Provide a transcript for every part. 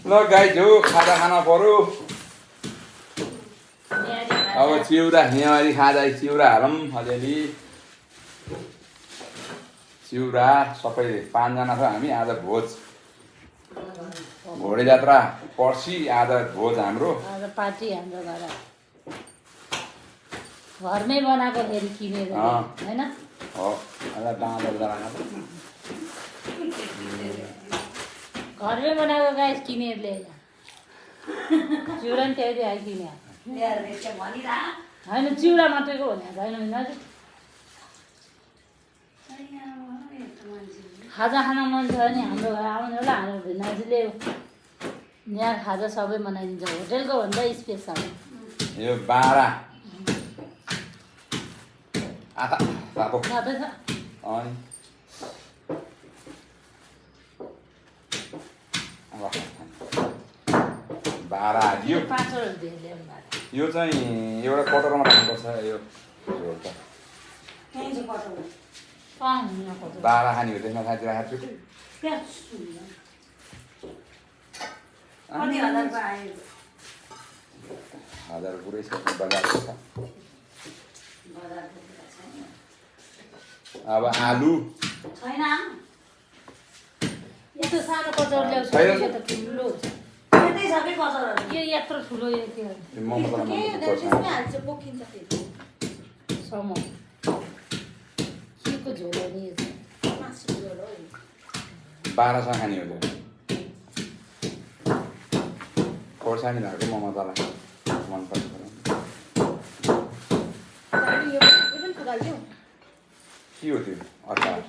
ल गाइज हो खाजा खान पर्यो अब चिउरा हिँवारी खाजा चिउरा हालौँ अलिअलि चिउरा सबै 5 जना छ हामी आज भोज घोडे जात्रा पर्सि आज भोज हाम्रो आज पार्टी हाम्रो घरमै बनाएको फेरि किनेर हैन हो अहिले दाँतहरू जराएको घरमै बनाएको गाइस किनेर ल्याएर चिउरा नि त्यही आइ किने होइन चिउरा मात्रैको भने होइन दाजु खाजा खान मन छ भने हाम्रो घर आउनु होला हाम्रो भिनाजुले यहाँ खाजा सबै बनाइदिन्छ होटेलको भन्दा स्पेसल यो बारा आथा रातो रातो छ अनि बारा हालियो 5 वटा दिएर ल्याउनु भएको यो चाहिँ एउटा कटरमा राख्नुपर्छ यो झोल त बारा खाने हो त्यसमा साँच्ची राखेको छु हजार पुरै छ बजारको छ अब आलु यस्तो सानो कचौर ल्याउँछ यो त ठुलो छ यो यत्रो ठुलो यो के समो केको झोल हो नि यो चाहिँ 1200 खाने हो त्यो खोर्सानी भएको म मजाला मनपर्छ के हो त्यो अचार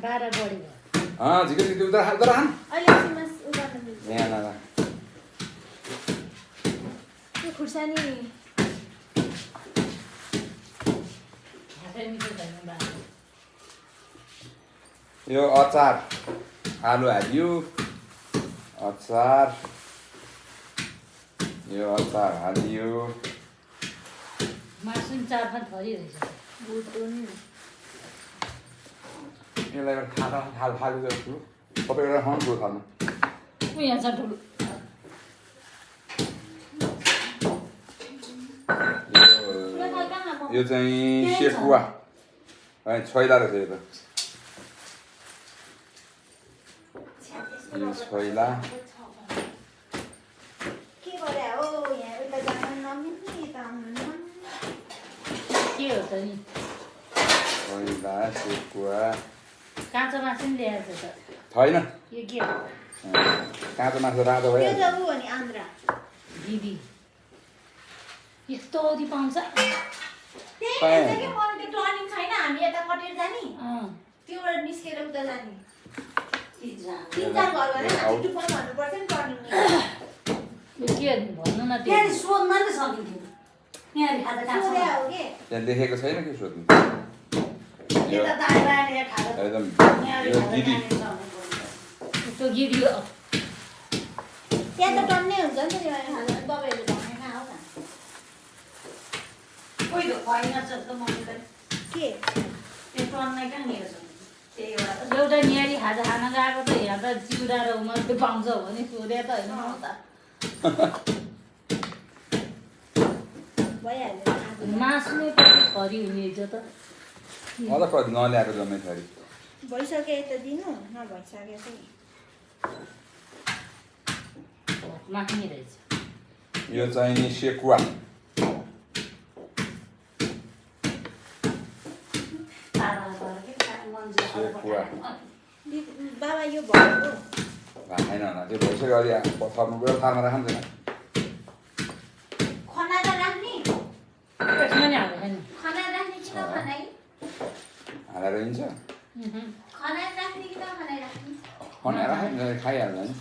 बाह्र बढी भयो झिकै झिकै उता खान यहाँ खुर्सानी यो अचार आलु हालियो अचार यो अचार हालियो मासु पनि 4-5 थरी रहेछ यसलाई एउटा खाना थाल जस्तो सबै एउटा खानु ठुलो थाल्नु यहाँ छ ठुलो यो चाहिँ सेकुवा छोइला रहेछ यो त यो छोइला के हो त नि छोइला सेकुवा काँचो मासु पनि ल्याएको छ त छैन यो के हो काँचो मासु रातो भयो दिदी यस्तो औधी पाउँछ यो के भन्नु न त्यो त्यहाँ लेखेको छैन के सोध्नु एकदम यो दिदी त्यो गिरी हो एउटा न्यारी खाजा खान गएको त यहाँ त चिउरा र मात्रै पाउँछ भने सोधे त होइन मासु नै खरी हुने रहेछ त मलाई कति नल्याएको जम्मै थरी भइसक्यो त दिनु नभइसक्यो चाहिँ माग्ने रहेछ यो चाहिँ नि सेकुवा बाबा यो भएको खाएन होला त्यो भइसक्यो अलि थर्नु गयो थालमा राख्नु छैन त्यसमा नि हाल्नु छैन हालेर हिँड्छ खनाएर खाइहाल्छ नि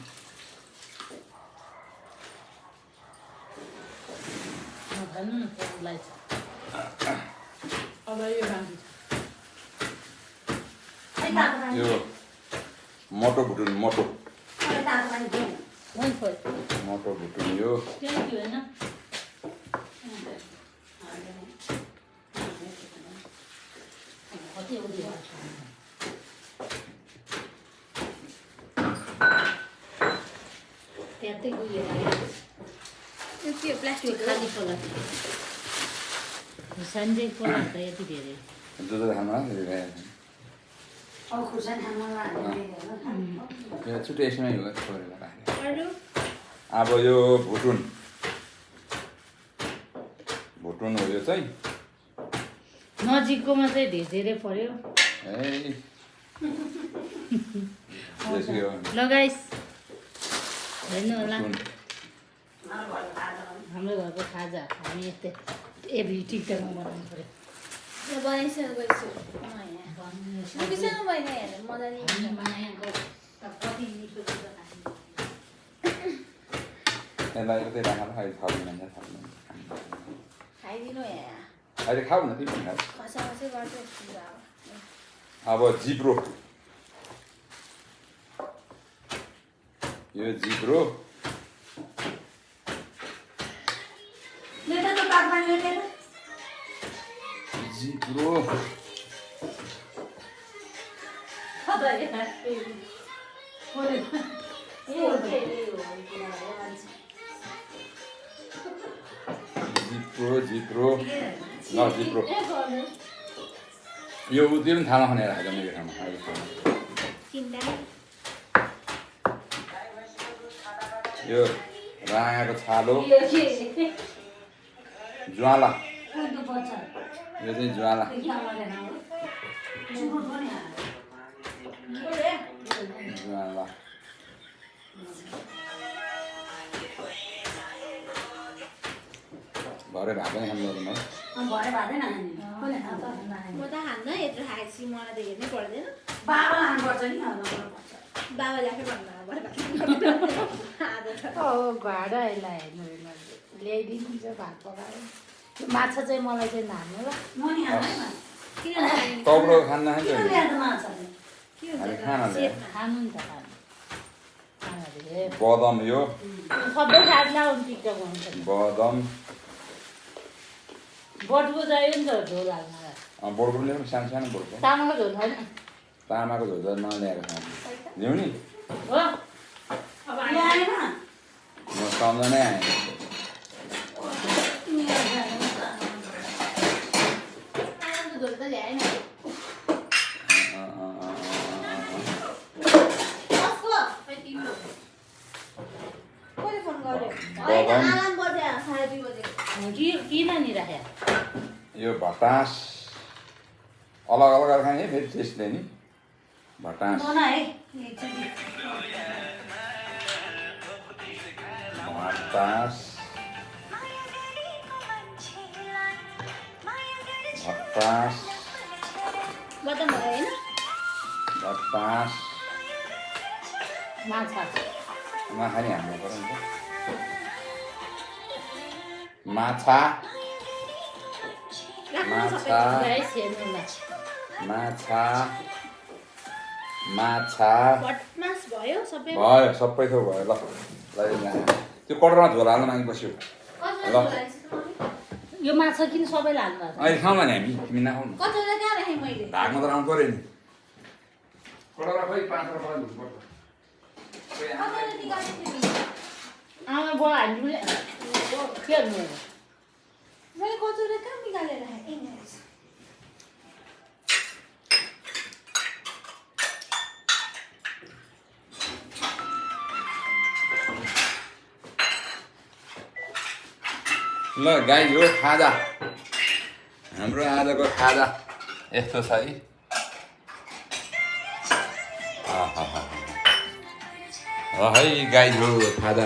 भन्नु न फोनलाई अब यो बाँकी यो मोटो भुटुन मोटो मोटो भुटुन यो त्यहाँ के होइन यति उयो यो के प्लास्टिक हो? खाली पलट खुर्सानी चाहिँ पलट त यति धेरै दुध खानु अब खुर्सानी खानु मन लाग्यो यो छुट्टै यसमै हो छोडेर राखेँ अरू अब यो भुटुन हो यो चाहिँ नजिककोमा चाहिँ धेरै पर्यो ए यसै हो ल गाइस हेर्नु होला भुटुन। हाम्रो घरको खाजा हामी यस्तै एभ्री टिकटकमा बनाउनु पर्यो म बनाइसकेको छु मुखिसँग बहिनी हेरेर मजाले हामी बनाएको त कति मिठो मिठो यसलाई यतै राखेर अहिले थाल्नु खाइदिनु यहाँ अहिले खाऊ न तिमी खाऊ खसा खसै गर्छु अब जिब्रो यो जिब्रो जिब्रो जिब्रो ल जिब्रो यो उति पनि थाहा नखाने राखेको मेरो ठाउँमा यो राँगाको छालो ज्वाला यो चाहिँ ज्वाला ज्वाला भरे भात पनि खानु पर्दैन म त खान्न यत्रो खाएपछि मलाई त हेर्नै पर्दैन बाबा खानुपर्छ नि बाबाले आफै भन्नु घाडा यसलाई हेर्नु ल्याइदिन्छ भात पकाएर माछा चाहिँ मलाई चाहिँ नाच्नु ल किन नखाने? तौरो खान्न खान्छ के हामी हुन्छ खाना त? ल्यायो। सेपमा। खानु नि त खानु बदम यो सबै खाएर लाउनु टिकटक हुन्छ बदम बटुको चाहियो नि त झोल हाल्न बोर्को पनि ल्याउनु सानो सानो बोर्को तामाको झोल छैन तामाको झोल त नल्याएको छ ल्याउ नि हो अब ल्याएन म सम्झनै आएँ तामाको झोल त ल्याएन कसको? खै तिम्रो। कसले फोन गर्यो? होइन, अलार्म बज्यो 2:30 बजेको। किन नि राख्या यो भटास अलग अलग खाने फेरि त्यसले नि भटास बना है एकचोटि भटास भटास बदम भयो होइन? भटास माछा नखाने हाम्रो पऱ्यो नि त माछा राख्नु न सबै। माछा गाइस हेर्नु न माछा माछा भटमास भयो सबै। भयो सबै थोक भयो ल त्यो कटरमा झोल हाल्नु मागि बस्यो कचौरा ल। झोल हालेपछि त मम्मी? यो माछा किन सबै लानु भएको छ अहिले खाउँला नि हामी तिमी नखाउँ न कचौरा कहाँ राखेँ मैले? ढाक्नु त लाउनु पऱ्यो नि कटरा खोइ 5 रुपियाँ धुनुपर्छ कचौरा निकाल्नु तिमी। आमा बुवा हामीले के गर्नु मैले कचौरा कहाँ निकालेर राखेँ? ए यहाँ रहेछ। ल गाई हो खाजा हाम्रो आजको खाजा यस्तो छ है है गाई हो खाजा